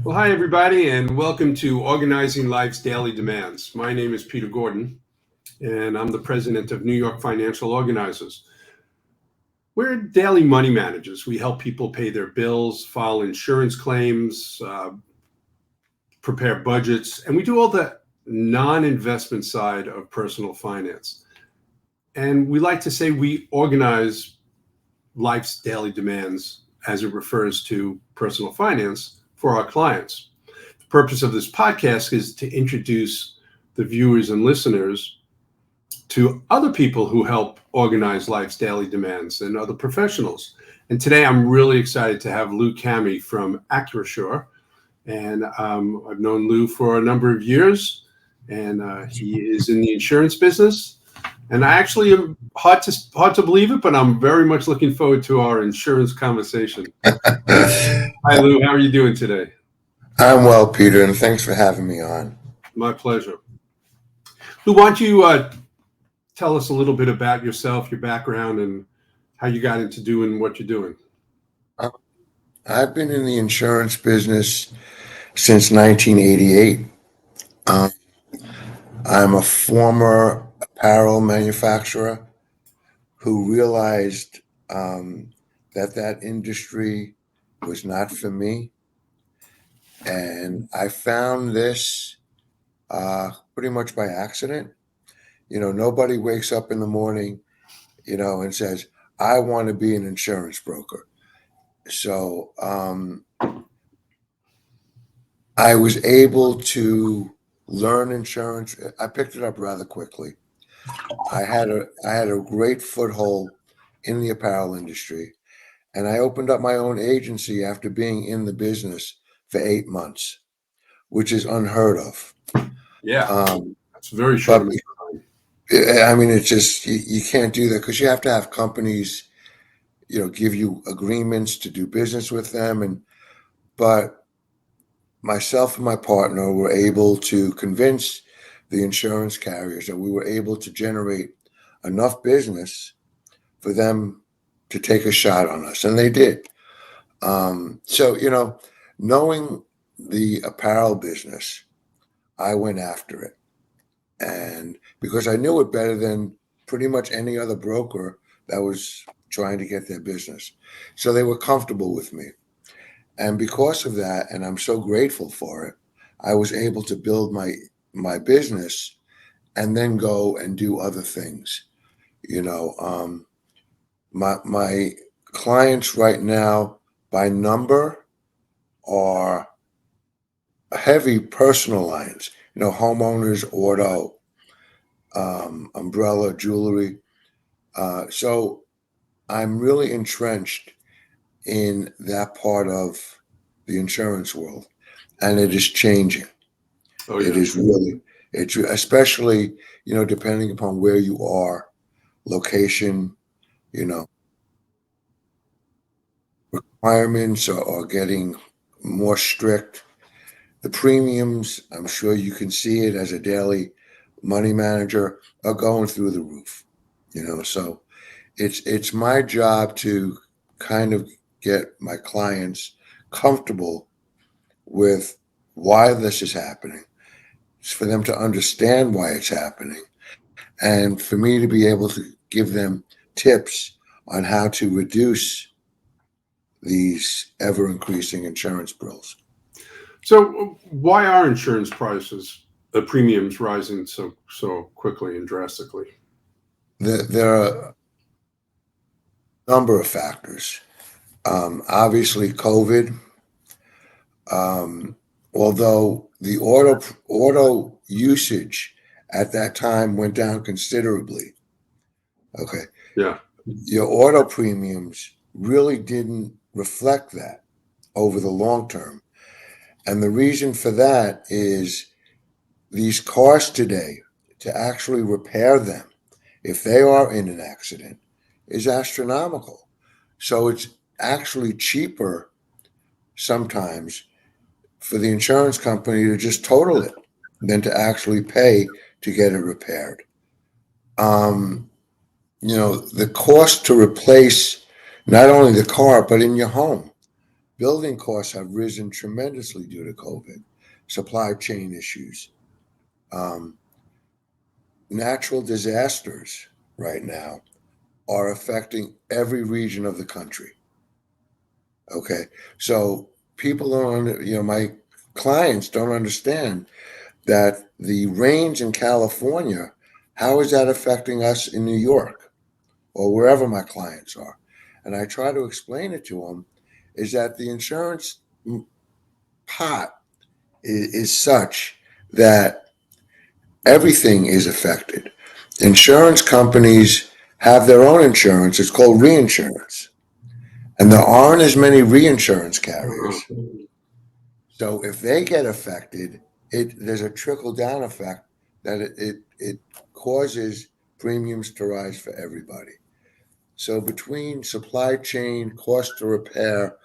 Well, hi, everybody, and welcome to Organizing Life's Daily Demands. My name is Peter Gordon, and I'm the president of New York Financial Organizers. We're daily money managers. We help people pay their bills, file insurance claims, prepare budgets, and we do all the non-investment side of personal finance. And we like to say we organize life's daily demands as it refers to personal finance for our clients. The purpose of this podcast is to introduce the viewers and listeners to other people who help organize life's daily demands and other professionals. And today I'm really excited to have Lou Camhe from Acrisure. And I've known Lou for a number of years, and he is in the insurance business. And I actually am hard to believe it, but I'm very much looking forward to our insurance conversation. Hi, Lou. How are you doing today? I'm well, Peter, and thanks for having me on. My pleasure. Lou, why don't you tell us a little bit about yourself, your background, and how you got into doing what you're doing? I've been in the insurance business since 1988. I'm a former apparel manufacturer who realized that industry was not for me. And I found this pretty much by accident. Nobody wakes up in the morning, and says, I want to be an insurance broker. So I was able to learn insurance. I picked it up rather quickly. I had a great foothold in the apparel industry, and I opened up my own agency after being in the business for 8 months, which is unheard of. Yeah, that's very short. I mean, it's just you can't do that because you have to have companies, give you agreements to do business with them, but myself and my partner were able to convince the insurance carriers that we were able to generate enough business for them to take a shot on us, and they did. So, knowing the apparel business, I went after it. And because I knew it better than pretty much any other broker that was trying to get their business. So they were comfortable with me. And because of that, and I'm so grateful for it, I was able to build my business and then go and do other things. My clients right now by number are heavy personal lines, homeowners, auto, umbrella, jewelry. So I'm really entrenched in that part of the insurance world, and it is changing. Oh, yeah. It is really, it's especially, depending upon where you are, location, requirements are getting more strict. The premiums, I'm sure you can see it as a daily money manager, are going through the roof. So it's my job to kind of get my clients comfortable with why this is happening. It's for them to understand why it's happening, and for me to be able to give them tips on how to reduce these ever increasing insurance bills. So why are insurance prices, the premiums rising so quickly and drastically? There are a number of factors. Obviously, COVID. Although the auto usage at that time went down considerably. Okay. Yeah. Your auto premiums really didn't reflect that over the long term. And the reason for that is these cars today, to actually repair them, if they are in an accident, is astronomical. So it's actually cheaper sometimes for the insurance company to just total it than to actually pay to get it repaired. The cost to replace not only the car, but in your home, Building costs have risen tremendously due to COVID, supply chain issues, natural disasters right now are affecting every region of the country. Okay, so people my clients don't understand that the rains in California, how is that affecting us in New York or wherever my clients are? And I try to explain it to them is that the insurance pot is such that everything is affected. Insurance companies have their own insurance. It's called reinsurance. And there aren't as many reinsurance carriers. So if they get affected, there's a trickle down effect that it causes premiums to rise for everybody. So between supply chain, cost to repair,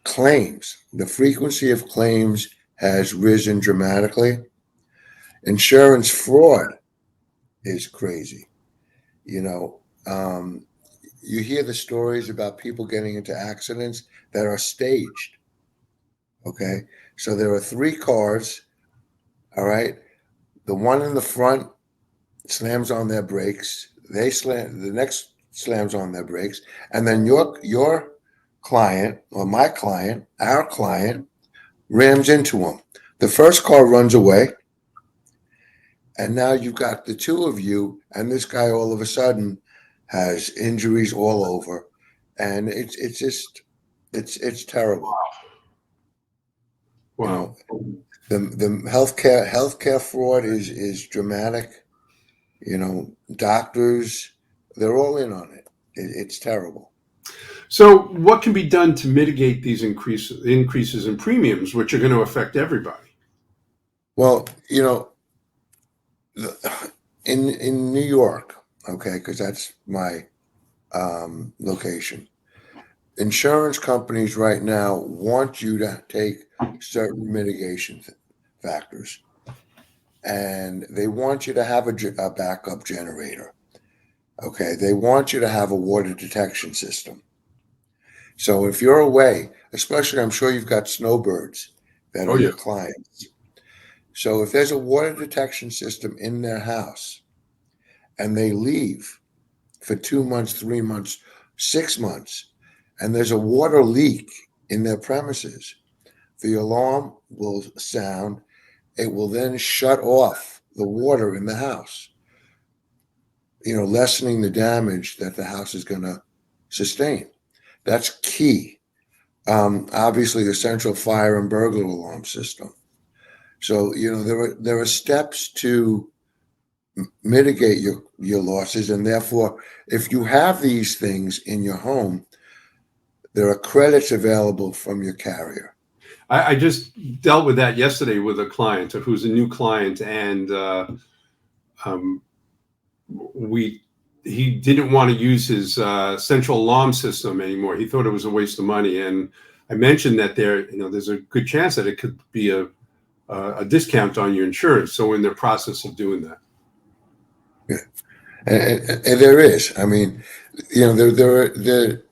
claims, the frequency of claims has risen dramatically. Insurance fraud is crazy. You hear the stories about people getting into accidents that are staged. Okay. So there are 3 cars. All right. The one in the front slams on their brakes. The next slams on their brakes. And then your client or my client, our client, rams into them. The first car runs away. And now you've got the 2 of you, and this guy all of a sudden has injuries all over. And it's terrible. Wow. The healthcare fraud is dramatic. Doctors, they're all in on it. It's terrible. So what can be done to mitigate these increases in premiums, which are going to affect everybody? Well, in New York, okay, because that's my location. Insurance companies right now want you to take certain mitigation factors, and they want you to have a backup generator. Okay, they want you to have a water detection system. So if you're away, especially I'm sure you've got snowbirds that are your clients. So if there's a water detection system in their house and they leave for 2 months, 3 months, 6 months, and there's a water leak in their premises, the alarm will sound. It will then shut off the water in the house, lessening the damage that the house is going to sustain. That's key. Obviously, the central fire and burglar alarm system. So, there are steps to mitigate your losses. And therefore, if you have these things in your home, there are credits available from your carrier. I just dealt with that yesterday with a client who's a new client, and he didn't want to use his central alarm system anymore. He thought it was a waste of money, and I mentioned that there's a good chance that it could be a discount on your insurance. So we're in the process of doing that. Yeah, and there is. I mean, there.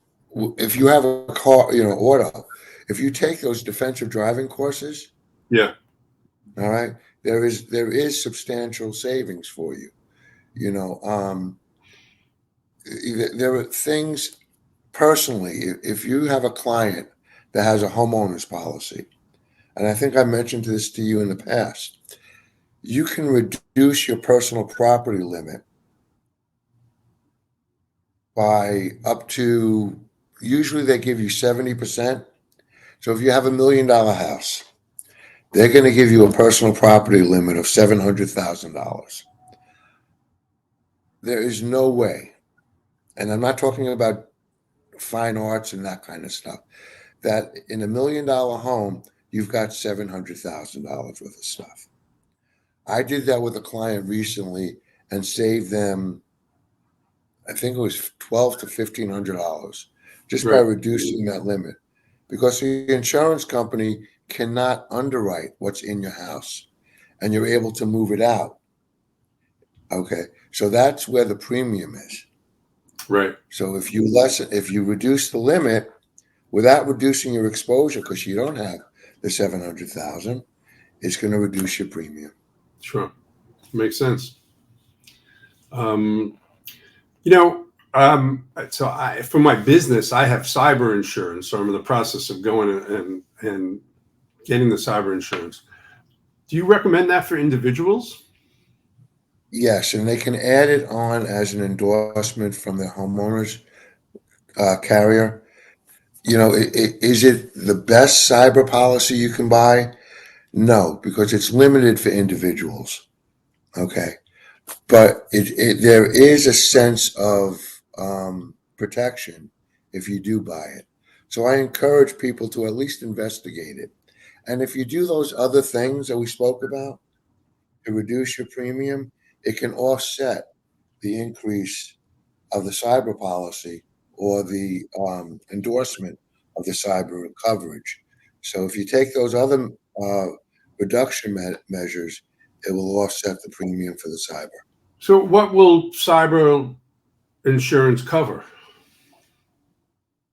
If you have a car, auto, if you take those defensive driving courses, yeah, all right, there is substantial savings for you. There are things personally. If you have a client that has a homeowner's policy, and I think I mentioned this to you in the past, you can reduce your personal property limit by up to, usually they give you 70%. So if you have $1 million house, they're going to give you a personal property limit of $700,000. There is no way, and I'm not talking about fine arts and that kind of stuff, that in $1 million home, you've got $700,000 worth of stuff. I did that with a client recently and saved them, I think it was $1,200 to $1,500 just by reducing that limit, because the insurance company cannot underwrite what's in your house, and you're able to move it out. Okay, so that's where the premium is. Right. So if you reduce the limit, without reducing your exposure, because you don't have the 700,000, it's going to reduce your premium. Sure. Makes sense. Um, you know, for my business, I have cyber insurance. So I'm in the process of going and getting the cyber insurance. Do you recommend that for individuals? Yes, and they can add it on as an endorsement from the homeowners carrier. Is it the best cyber policy you can buy? No, because it's limited for individuals. Okay, but there is a sense of protection if you do buy it. So I encourage people to at least investigate it. And if you do those other things that we spoke about to reduce your premium, it can offset the increase of the cyber policy or the endorsement of the cyber coverage. So if you take those other uh, reduction measures, it will offset the premium for the cyber. So what will cyber insurance cover?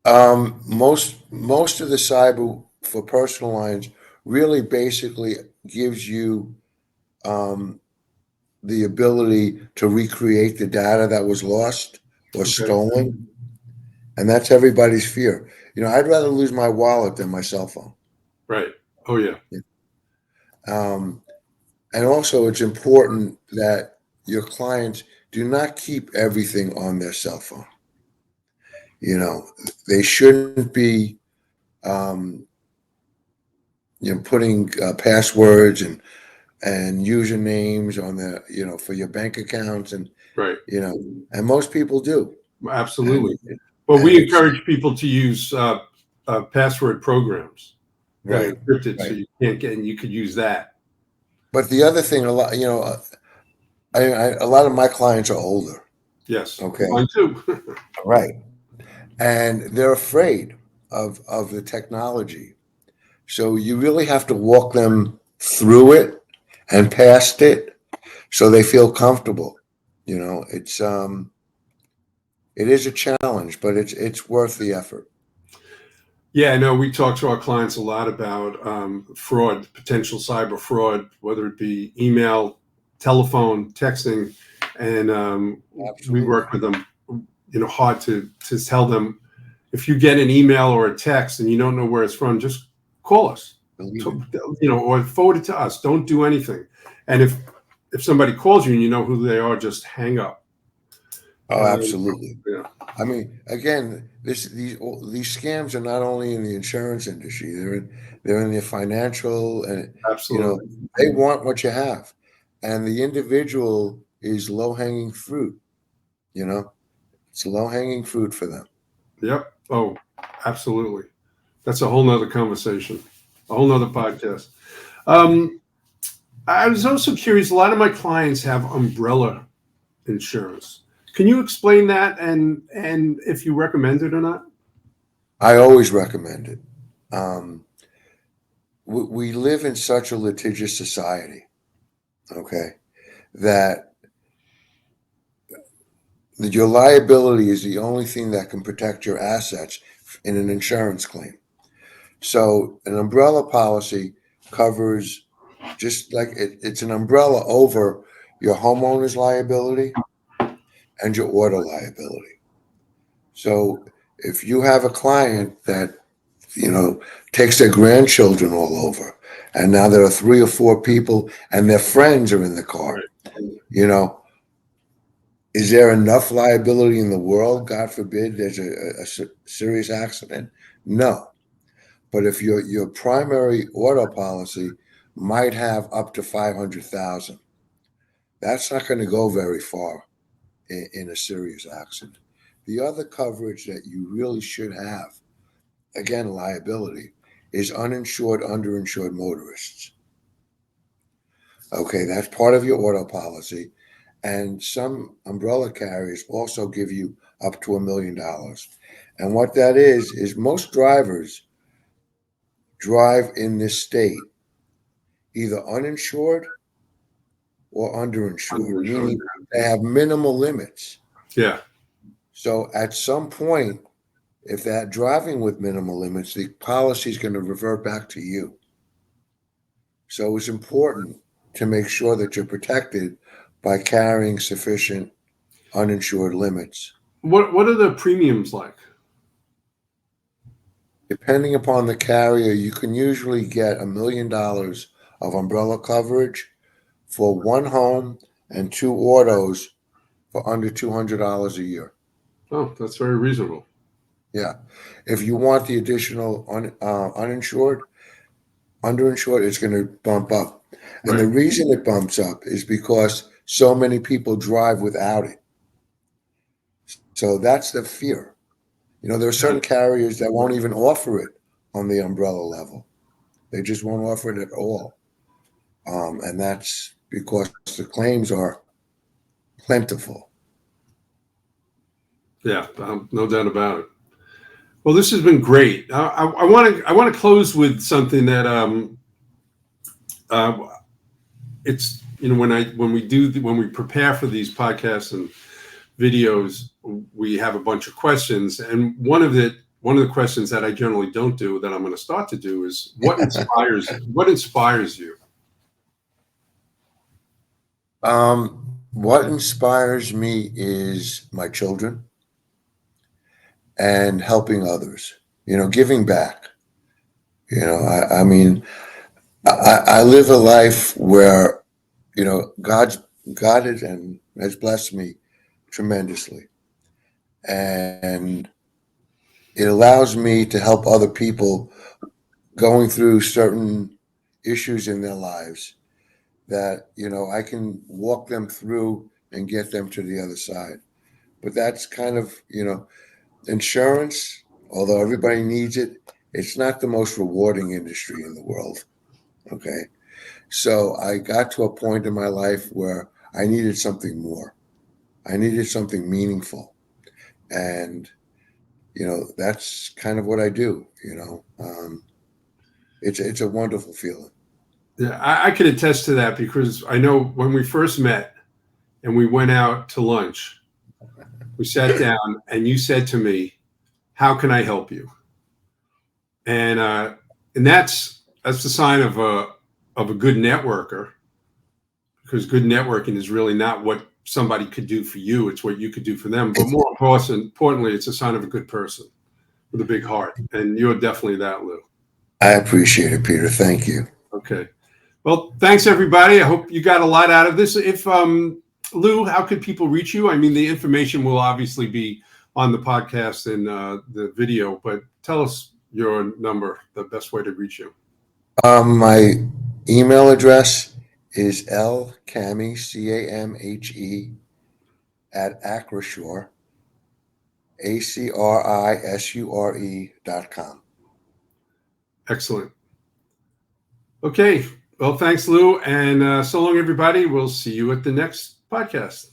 Most of the cyber for personal lines really basically gives you um, the ability to recreate the data that was lost or Okay. stolen, and that's everybody's fear. I'd rather lose my wallet than my cell phone. Right. Oh, yeah. Um, and also, it's important that your clients do not keep everything on their cell phone. They shouldn't be um, putting passwords and usernames on the for your bank accounts, and Right. and most people do. Absolutely. And Well, and we it's encourage people to use password programs that are right, encrypted, so right. you can't get, and you could use that. But the other thing, a lot of my clients are older. Yes. Okay, Mine too. right, and they're afraid of the technology. So you really have to walk them through it and past it so they feel comfortable. It is a challenge, but it's worth the effort. Yeah, I know we talk to our clients a lot about fraud, potential cyber fraud, whether it be email, telephone, texting, and we Absolutely. work with them, hard to tell them, if you get an email or a text and you don't know where it's from, just call us, Believe it. or forward it to us. Don't do anything. And if somebody calls you and you know who they are, just hang up. Oh, absolutely. Yeah, I mean, again, these scams are not only in the insurance industry; they're in the financial, and absolutely. they want what you have, and the individual is low hanging fruit. You know, it's low hanging fruit for them. Yep. Oh, absolutely. That's a whole nother conversation, a whole nother podcast. Um, I was also curious. A lot of my clients have umbrella insurance. Can you explain that and if you recommend it or not? I always recommend it. Um, we live in such a litigious society, okay, that your liability is the only thing that can protect your assets in an insurance claim. So an umbrella policy covers just like it's an umbrella over your homeowner's liability and your auto liability. So if you have a client that, takes their grandchildren all over, and now there are 3 or 4 people and their friends are in the car, Right. you know, is there enough liability in the world? God forbid there's a serious accident. No. But if your primary auto policy might have up to 500,000, that's not going to go very far in a serious accident. The other coverage that you really should have, again, liability, is uninsured, underinsured motorists. Okay, that's part of your auto policy. And some umbrella carriers also give you up to $1 million. And what that is most drivers drive in this state either uninsured or underinsured, Underinsured. meaning they have minimal limits. Yeah. So at some point, if that driving with minimal limits, the policy is going to revert back to you. So it's important to make sure that you're protected by carrying sufficient uninsured limits. What are the premiums like? Depending upon the carrier, you can usually get $1 million of umbrella coverage for one home and two autos for under $200 a year. Oh, that's very reasonable. Yeah. If you want the additional uninsured, underinsured, it's going to bump up. And Right. the reason it bumps up is because so many people drive without it. So that's the fear. You know, there are certain carriers that won't even offer it on the umbrella level. They just won't offer it at all. And that's because the claims are plentiful. Yeah, no doubt about it. Well, this has been great. I want to close with something that it's, you know, when we prepare for these podcasts and videos, we have a bunch of questions, and one of the questions that I generally don't do that I'm going to start to do is what inspires you? What inspires me is my children and helping others, you know, giving back. You know, I mean, I live a life where, you know, God has blessed me tremendously. And it allows me to help other people going through certain issues in their lives that, you know, I can walk them through and get them to the other side. But that's kind of, you know, insurance, although everybody needs it, it's not the most rewarding industry in the world. Okay. So I got to a point in my life where I needed something more. I needed something meaningful. And, you know, that's kind of what I do, you know. It's a wonderful feeling. Yeah, I can attest to that because I know when we first met and we went out to lunch, we sat down and you said to me, "How can I help you?" And that's the sign of a good networker, because good networking is really not what somebody could do for you; it's what you could do for them. But more importantly, it's a sign of a good person with a big heart, and you're definitely that, Lou. I appreciate it, Peter. Thank you. Okay. Well, thanks everybody. I hope you got a lot out of this. If Lou, how could people reach you? I mean, the information will obviously be on the podcast and the video, but tell us your number, the best way to reach you. My email address is lcamhe, CAMHE, at Acrisure, ACRISURE.com. Excellent. Okay. Well, thanks, Lou. And so long, everybody. We'll see you at the next podcast.